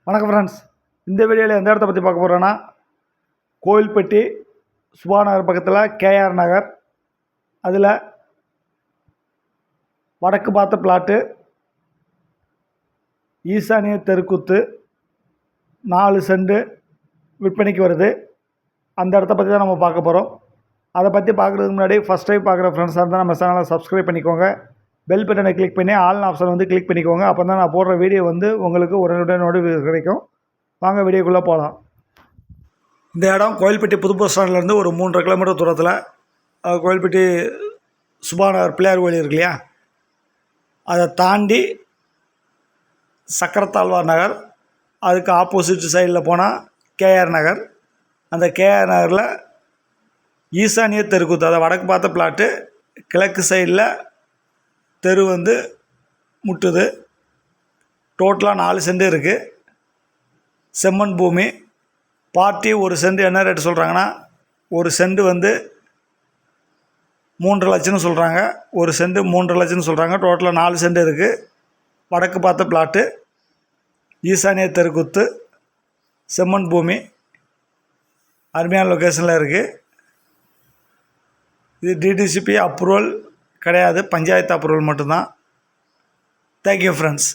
வணக்கம் ஃப்ரெண்ட்ஸ். இந்த வீடியோவில் எந்த இடத்த பற்றி பார்க்க போகிறோன்னா, கோயில்பட்டி சுபா நகர் பக்கத்தில் கேஆர் நகர், அதில் வடக்கு பார்த்த பிளாட்டு, ஈசானிய தெருக்கூத்து, 4 சென்ட் விற்பனைக்கு வருது. அந்த இடத்த பற்றி தான் நம்ம பார்க்க போகிறோம். அதை பற்றி பார்க்குறதுக்கு முன்னாடி ஃபஸ்ட் டைம் பார்க்குற ஃப்ரெண்ட்ஸாக இருந்தால் நம்ம சேனலை சப்ஸ்கிரைப் பண்ணிக்கோங்க. பெல் பட்டனை கிளிக் பண்ணி ஆல் ஆப்ஷன் வந்து கிளிக் பண்ணிக்கோங்க. அப்போ தான் நான் போடுற வீடியோ வந்து உங்களுக்கு உடனுடன் நோட்டிஃபிகேஷன் கிடைக்கும். வாங்க வீடியோக்குள்ளே போகலாம். இந்த இடம் கோயில்பட்டி புது பஸ் ஸ்டாண்ட்லேருந்து ஒரு 3.5 கிலோமீட்டர் தூரத்தில், கோயில்பட்டி சுபா நகர் பிள்ளையார் கோயில் இருக்கு இல்லையா, அதை தாண்டி சக்கரத்தாழ்வார் நகர், அதுக்கு ஆப்போசிட் சைடில் போனால் கேஆர் நகர். அந்த கேஆர் நகரில் ஈசானிய தெருக்கூத்து, அதை வடக்கு பார்த்த பிளாட்டு, கிழக்கு சைடில் தெரு வந்து முட்டுது. டோட்டலாக 4 சென்ட் இருக்குது. செம்மண் பூமி. பார்ட்டி 1 சென்ட் என்ன ரேட்டு சொல்கிறாங்கன்னா, 1 சென்ட் வந்து 3.5 லட்சம்னு சொல்கிறாங்க. 1 சென்ட் 3.5 லட்சம்னு சொல்கிறாங்க. டோட்டலாக 4 சென்ட் இருக்குது. வடக்கு பார்த்த பிளாட்டு, ஈசானிய தெருக்கூத்து, செம்மண் பூமி, அருமையான லொக்கேஷனில் இருக்குது. இது டிடிசிபி அப்ரூவல் கிடையாது, பஞ்சாயத்து அப்ரூவல் மட்டும்தான். Thank you friends.